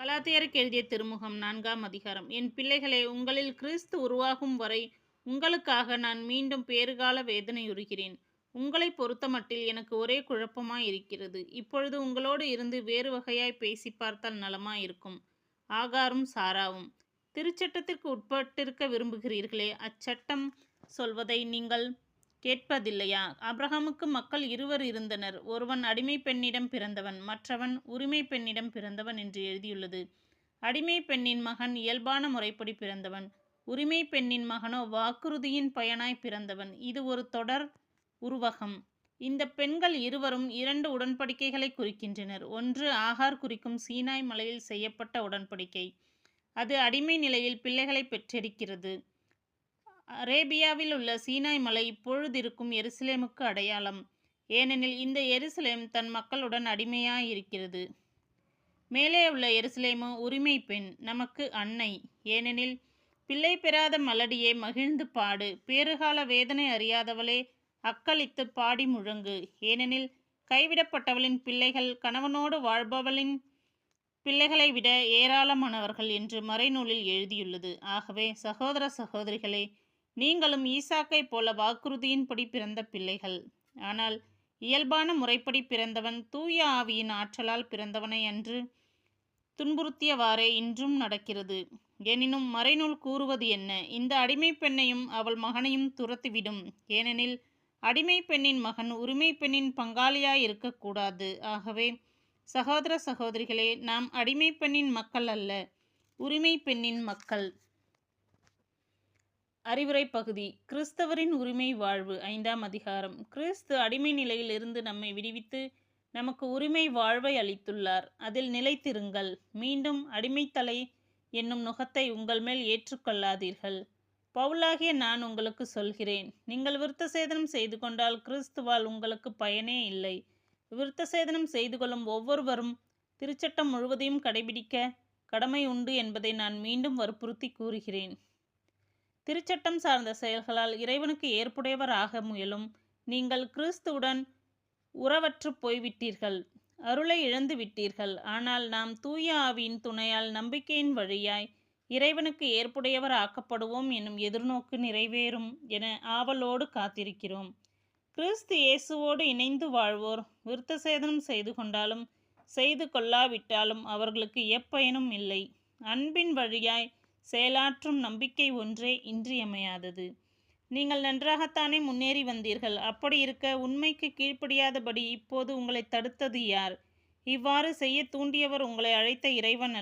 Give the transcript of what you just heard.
கலாத்தியருக்கு எழுதிய திருமுகம் 4ஆம் அதிகாரம். என் பிள்ளைகளே, உங்களில் கிறிஸ்து உருவாகும் வரை உங்களுக்காக நான் மீண்டும் பேறுகால வேதனையுறுகிறேன். உங்களைப் பொறுத்தமட்டில் எனக்கு ஒரே குழப்பமாயிருக்கிறது. இப்பொழுது உங்களோடு இருந்து வேறு வகையாய் பேசிப் பார்த்தால் நலமாயிருக்கும். ஆகாரும் சாராவும் திருச்சட்டத்திற்கு உட்பட்டிருக்க விரும்புகிறீர்களே, அச்சட்டம் சொல்வதை நீங்கள் கேட்பதில்லையா? ஆபிரகாமுக்கு மக்கள் இருவர் இருந்தனர். ஒருவன் அடிமைப் பெண்ணிடம் பிறந்தவன், மற்றவன் உரிமைப் பெண்ணிடம் பிறந்தவன் என்று எழுதியுள்ளது. அடிமைப் பெண்ணின் மகன் இயல்பான முறைப்படி பிறந்தவன். உரிமைப் பெண்ணின் மகனோ வாக்குறுதியின் பயனாய் பிறந்தவன். இது ஒரு தொடர் உருவகம். இந்த பெண்கள் இருவரும் இரண்டு உடன்படிக்கைகளை குறிக்கின்றனர். ஒன்று ஆகார் குறிக்கும் சீனாய் மலையில் செய்யப்பட்ட உடன்படிக்கை. அது அடிமை நிலையில் பிள்ளைகளை பெற்றெடுக்கிறது. அரேபியாவில் உள்ள சீனாய் மலை இப்பொழுதிருக்கும் எருசலேமுக்கு அடையாளம். ஏனெனில் இந்த எருசலேம் தன் மக்களுடன் அடிமையாயிருக்கிறது. மேலே உள்ள எருசலேமோ உரிமை பெண், நமக்கு அன்னை. ஏனெனில் பிள்ளை பெறாத மலடியே மகிழ்ந்து பாடு, பேறுகால வேதனை அறியாதவளே அக்களித்து பாடி முழங்கு. ஏனெனில் கைவிடப்பட்டவளின் பிள்ளைகள் கணவனோடு வாழ்பவளின் பிள்ளைகளை விட ஏராளமானவர்கள் என்று மறைநூலில் எழுதியுள்ளது. ஆகவே சகோதர சகோதரிகளே, நீங்களும் ஈசாக்கை போல வாக்குறுதியின்படி பிறந்த பிள்ளைகள். ஆனால் இயல்பான முறைப்படி பிறந்தவன் தூய ஆவியின் ஆற்றலால் பிறந்தவனை அன்று துன்புறுத்தியவாறே இன்றும் நடக்கிறது. எனினும் மறைநூல் கூறுவது என்ன? இந்த அடிமை பெண்ணையும் அவள் மகனையும் துரத்திவிடும். ஏனெனில் அடிமை பெண்ணின் மகன் உரிமை பெண்ணின் பங்காளியாய் இருக்கக்கூடாது. ஆகவே சகோதர சகோதரிகளே, நாம் அடிமை பெண்ணின் மக்கள் அல்ல, உரிமை பெண்ணின் மக்கள். அறிவுரை பகுதி. கிறிஸ்தவரின் உரிமை வாழ்வு 5ஆம் அதிகாரம். கிறிஸ்து அடிமை நிலையில் இருந்து நம்மை விடுவித்து நமக்கு உரிமை வாழ்வை அளித்துள்ளார். அதில் நிலைத்திருங்கள். மீண்டும் அடிமைத்தலை என்னும் நுகத்தை உங்கள் மேல் ஏற்றுக்கொள்ளாதீர்கள். பவுலாகிய நான் உங்களுக்கு சொல்கிறேன், நீங்கள் விருத்த சேதனம் செய்து கொண்டால் கிறிஸ்துவால் உங்களுக்கு பயனே இல்லை. விருத்த சேதனம் செய்து கொள்ளும் ஒவ்வொருவரும் திருச்சட்டம் முழுவதையும் கடைபிடிக்க கடமை உண்டு என்பதை நான் மீண்டும் வற்புறுத்தி கூறுகிறேன். திருச்சட்டம் சார்ந்த செயல்களால் இறைவனுக்கு ஏற்புடையவர் ஆக முயலும் நீங்கள் கிறிஸ்துவுடன் உறவற்று போய்விட்டீர்கள், அருளை இழந்து விட்டீர்கள். ஆனால் நாம் தூய ஆவியின் துணையால் நம்பிக்கையின் வழியாய் இறைவனுக்கு ஏற்புடையவர் ஆக்கப்படுவோம் எனும் எதிர்நோக்கு நிறைவேறும் என ஆவலோடு காத்திருக்கிறோம். கிறிஸ்து இயேசுவோடு இணைந்து வாழ்வோர் விருத்த சேதனம் செய்து கொண்டாலும் செய்து கொள்ளாவிட்டாலும் அவர்களுக்கு எப்பயனும் இல்லை. அன்பின் வழியாய் செயலாற்றும் நம்பிக்கை ஒன்றே இன்றியமையாதது. நீங்கள் நன்றாகத்தானே முன்னேறி வந்தீர்கள். அப்படி இருக்க உண்மைக்கு கீழ்ப்படியாதபடி இப்போது உங்களை தடுத்தது யார்? இவ்வாறு செய்ய தூண்டியவர் உங்களை அழைத்த இறைவன்